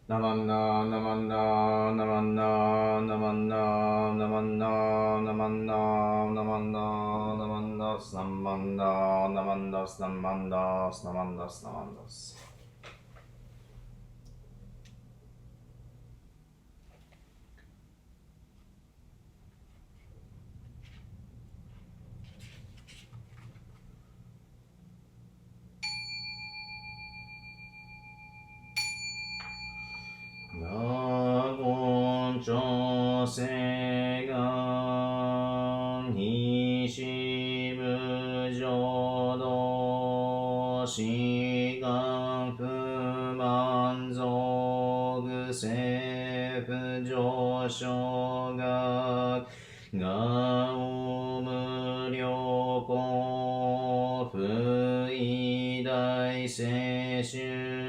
ナマンナナマンナナマンナナマンナナマンナナマンナナマンナナマンダスナマンダナマンダスナマンダスナマンダスナマンダス。ナゴンチョセガンヒシブジョドシガンプマンゾグセプジョショガガオムリョコフイダイセシュ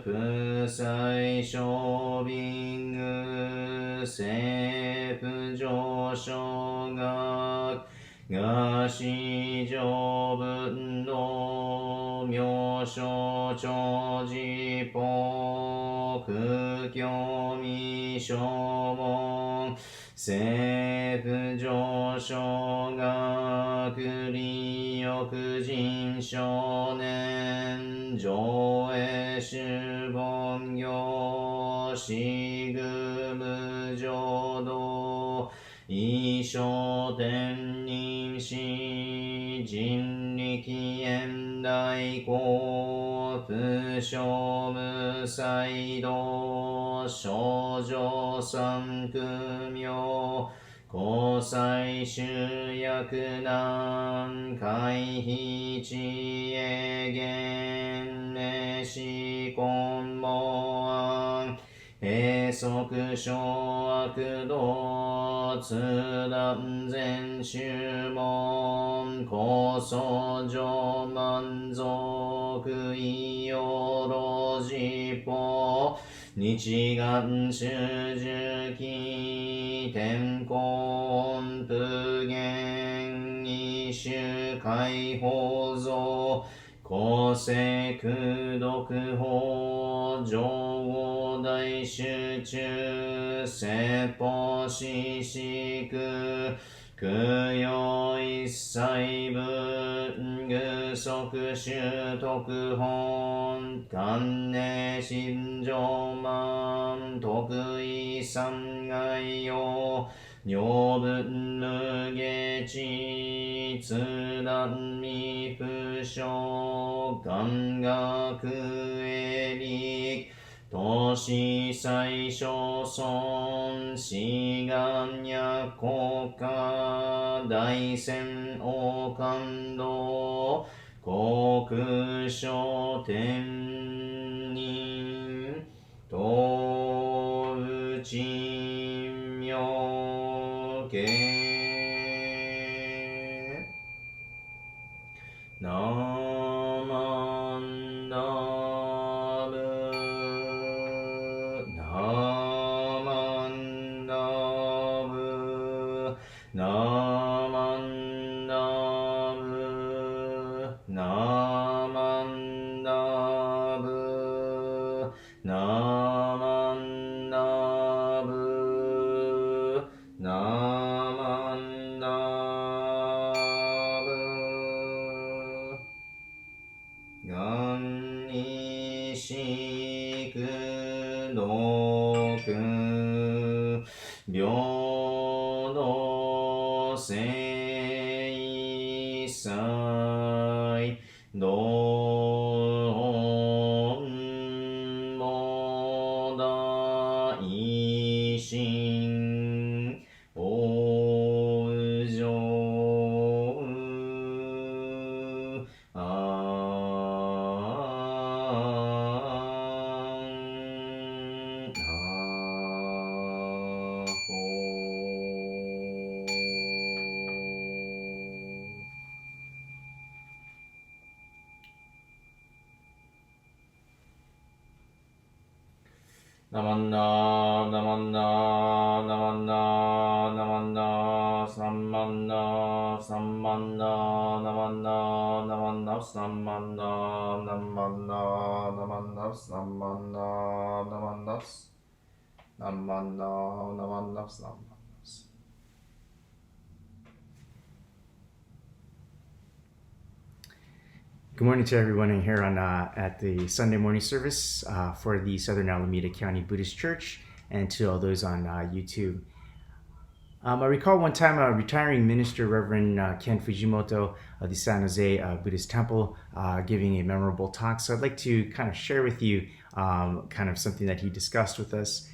プサイショビングセプジョショガガシジョブンドミョショチョジポクキョミショモンセプ上昇学理欲人少年上映主本業シグム浄土異所天人士人力現代公不正無才道少女三苦名交際集約難回避知恵言明思根門案閉塞小悪道通断全宗門高僧上満足意養老寺法日願主樹期天根普賢異種解放像公正空読法上王大集中説法四式供養一切文具即習徳本観念心情満得意三害用女文無下知通断未不詳願学営力都市最小村志願や国家大仙王感動国書天人東内妙見ナマンダブナマンダブナマンダブナマンダブナマンダブナマンダブ願にしくのく平等性祭道恩も大心往生ナマンナナマンナナマンナナマンナサンマンナ Sammanda Namanda Namanda Sammanda Namanda Namanda Sammanda Namanda Namanda Namanda Sammanda. Good morning to everyone in here at the Sunday morning service for the Southern Alameda County Buddhist Church, and to all those on YouTube. I recall one time a retiring minister, Reverend Ken Fujimoto of the San Jose Buddhist Temple, giving a memorable talk. So I'd like to kind of share with you kind of something that he discussed with us.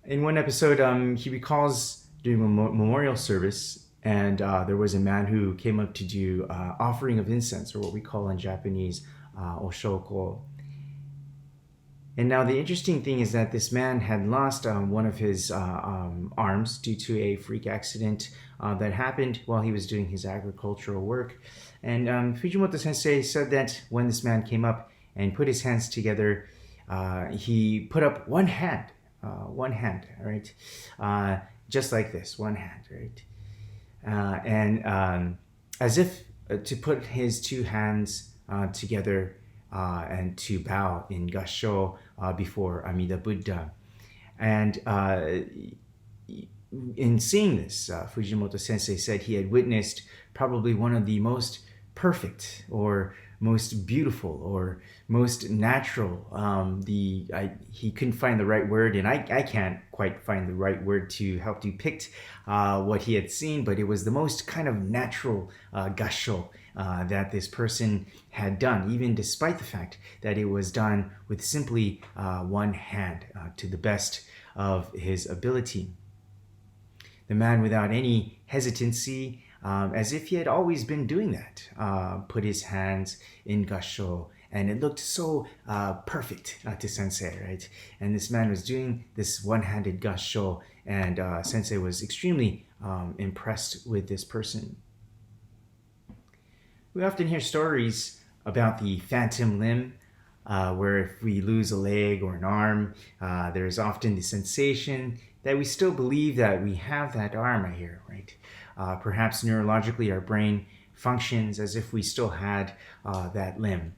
In one episode, he recalls doing a memorial service, and there was a man who came up to do offering of incense, or what we call in Japanese, oshoko. And now the interesting thing is that this man had lost one of his arms due to a freak accident that happened while he was doing his agricultural work. And Fujimoto Sensei said that when this man came up and put his hands together, he put up one hand, right? Just like this, one hand, right? And as if to put his two hands together and to bow in Gassho before Amida Buddha. And in seeing this, Fujimoto Sensei said he had witnessed probably one of the most perfect or most beautiful or most natural. He couldn't find the right word, and I can't quite find the right word to help depict what he had seen, but it was the most kind of natural gassho that this person had done, even despite the fact that it was done with simply one hand to the best of his ability. The man, without any hesitancy, as if he had always been doing that, put his hands in gassho, and it looked so perfect to Sensei, right? And this man was doing this one-handed gassho, and Sensei was extremely impressed with this person. We often hear stories about the phantom limb, where if we lose a leg or an arm, there is often the sensation that we still believe that we have that arm right here, right? Perhaps neurologically our brain functions as if we still had that limb.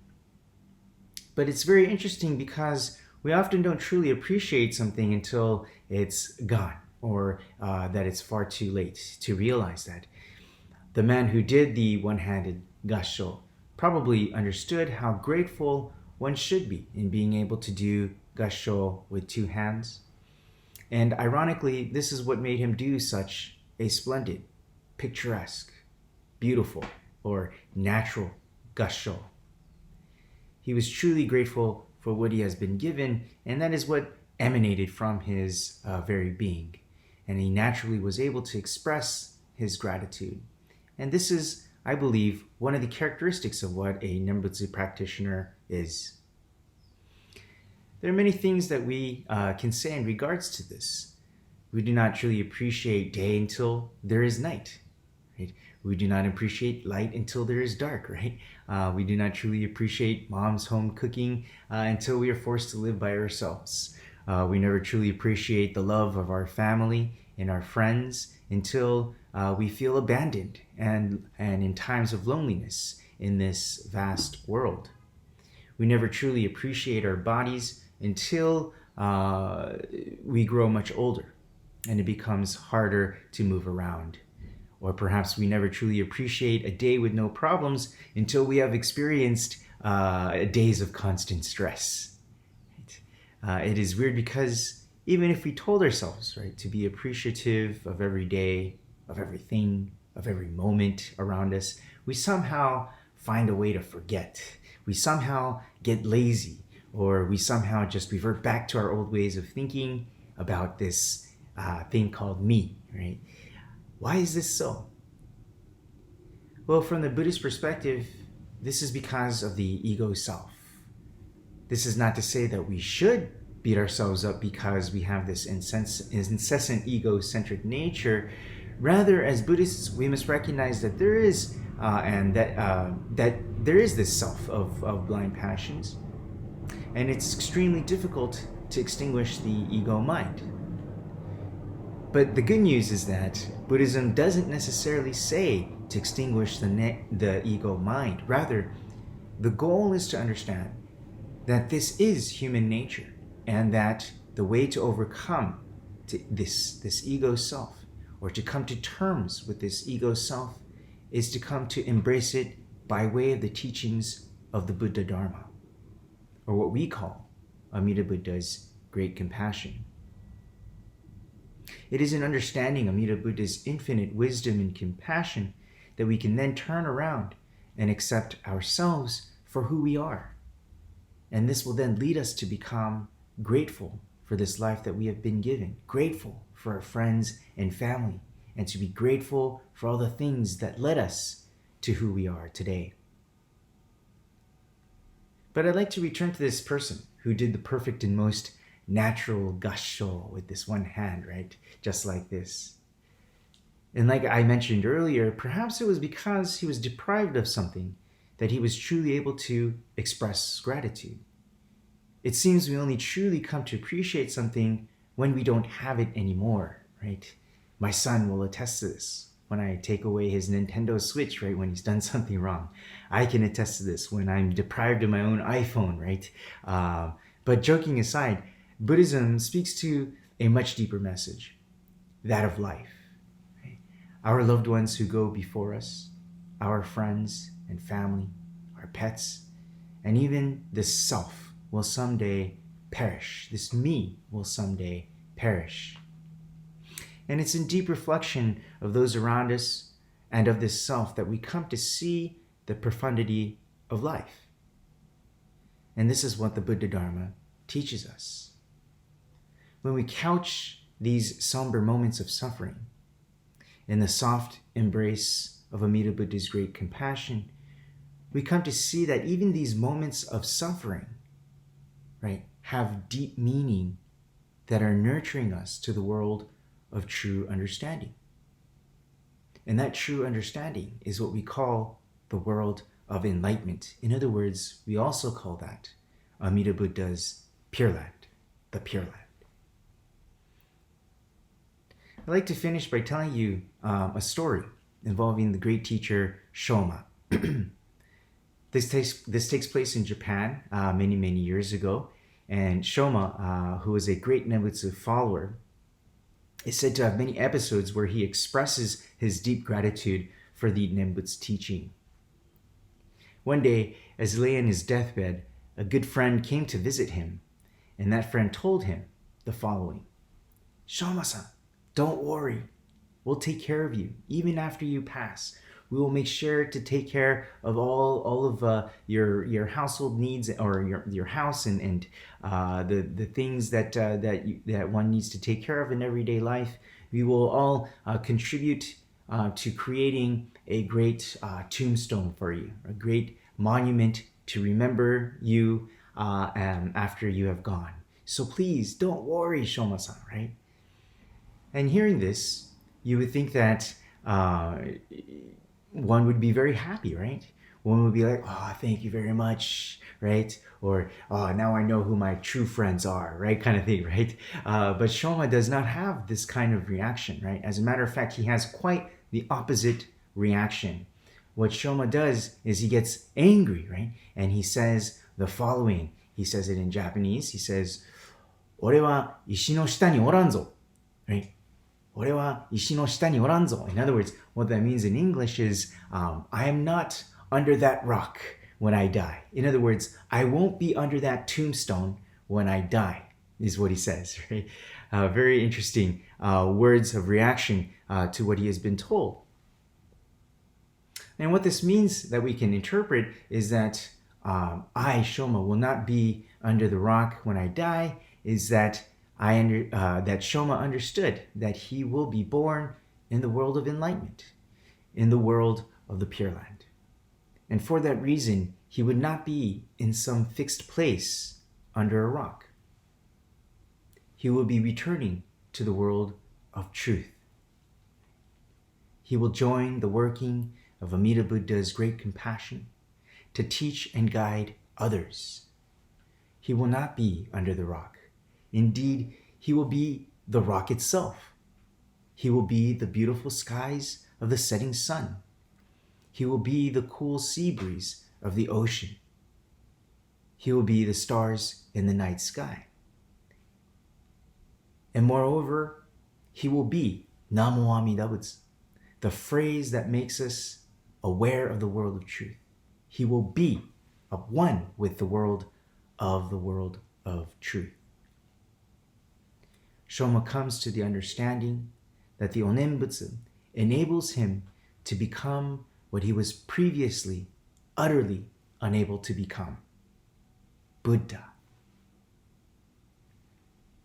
But it's very interesting because we often don't truly appreciate something until it's gone, or that it's far too late to realize that. The man who did the one-handed gassho probably understood how grateful one should be in being able to do gassho with two hands. And ironically, this is what made him do such a splendid, picturesque, beautiful, or natural gassho. He was truly grateful for what he has been given, and that is what emanated from his very being. And he naturally was able to express his gratitude. And this is, I believe, one of the characteristics of what a Nembutsu practitioner is. There are many things that we can say in regards to this. We do not truly appreciate day until there is night, right? We do not appreciate light until there is dark, right? We do not truly appreciate mom's home cooking until we are forced to live by ourselves. We never truly appreciate the love of our family and our friends until we feel abandoned and in times of loneliness in this vast world. We never truly appreciate our bodies until we grow much older and it becomes harder to move around. Or perhaps we never truly appreciate a day with no problems until we have experienced days of constant stress. Right? It is weird because even if we told ourselves, right, to be appreciative of every day, of everything, of every moment around us, we somehow find a way to forget. We somehow get lazy, or we somehow just revert back to our old ways of thinking about this thing called me, right? Why is this so? Well, from the Buddhist perspective, this is because of the ego self. This is not to say that we should beat ourselves up because we have this incessant egocentric nature. Rather, as Buddhists, we must recognize that there is that there is this self of blind passions, and it's extremely difficult to extinguish the ego mind. But the good news is that Buddhism doesn't necessarily say to extinguish the ego mind. Rather, the goal is to understand that this is human nature and that the way to overcome this ego self, or to come to terms with this ego self, is to come to embrace it by way of the teachings of the Buddha Dharma, or what we call Amida Buddha's great compassion. It is in understanding Amida Buddha's infinite wisdom and compassion that we can then turn around and accept ourselves for who we are. And this will then lead us to become grateful for this life that we have been given, grateful for our friends and family, and to be grateful for all the things that led us to who we are today. But I'd like to return to this person who did the perfect and most natural gassho with this one hand, right? Just like this. And like I mentioned earlier, perhaps it was because he was deprived of something that he was truly able to express gratitude. It seems we only truly come to appreciate something when we don't have it anymore, right? My son will attest to this. When I take away his Nintendo Switch, right, when he's done something wrong. I can attest to this when I'm deprived of my own iPhone, right? But joking aside, Buddhism speaks to a much deeper message, that of life. Right? Our loved ones who go before us, our friends and family, our pets, and even this self will someday perish. This me will someday perish. And it's in deep reflection of those around us and of this self that we come to see the profundity of life. And this is what the Buddha Dharma teaches us. When we couch these somber moments of suffering in the soft embrace of Amida Buddha's great compassion, we come to see that even these moments of suffering, right, have deep meaning that are nurturing us to the world of true understanding. And that true understanding is what we call the world of enlightenment. In other words, we also call that Amida Buddha's Pure Land, the Pure Land. I'd like to finish by telling you a story involving the great teacher Shoma. This takes place in Japan many, many years ago. And Shoma, who is a great Nembutsu follower, is said to have many episodes where he expresses his deep gratitude for the Nembutsu teaching. One day, as he lay in his deathbed, a good friend came to visit him, and that friend told him the following: Shoma-san, don't worry. We'll take care of you, even after you pass. We will make sure to take care of all of your household needs, or your house and the things that one needs to take care of in everyday life. We will all contribute to creating a great tombstone for you, a great monument to remember you after you have gone. So please don't worry, Shoma-san, right? And hearing this, you would think that one would be very happy, right? One would be like, oh, thank you very much, right? Or, oh, now I know who my true friends are, right? Kind of thing, right? But Shoma does not have this kind of reaction, right? As a matter of fact, he has quite the opposite reaction. What Shoma does is he gets angry, right? And he says the following. He says it in Japanese. He says, 俺は石の下におらんぞ, right? 俺は石の下におらんぞ. In other words, what that means in English is, I am not under that rock when I die. In other words, I won't be under that tombstone when I die, is what he says, right? Very interesting words of reaction to what he has been told. And what this means that we can interpret is that I, Shoma, will not be under the rock when I die, is that that Shoma understood that he will be born in the world of enlightenment, in the world of the Pure Land. And for that reason, he would not be in some fixed place under a rock. He will be returning to the world of truth. He will join the working of Amida Buddha's great compassion to teach and guide others. He will not be under the rock. Indeed, he will be the rock itself. He will be the beautiful skies of the setting sun. He will be the cool sea breeze of the ocean. He will be the stars in the night sky. And moreover, he will be Namo Amida Butsu, the phrase that makes us aware of the world of truth. He will be one with the world of truth. Shoma comes to the understanding that the Onenbutsu enables him to become what he was previously utterly unable to become, Buddha.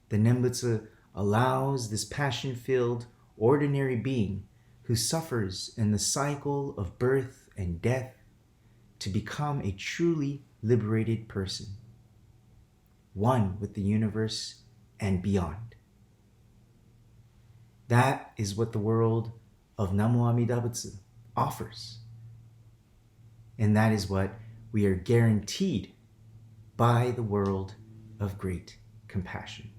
The Nembutsu allows this passion-filled, ordinary being who suffers in the cycle of birth and death to become a truly liberated person, one with the universe and beyond. That is what the world of Namo Amida Butsu offers. And that is what we are guaranteed by the world of great compassion.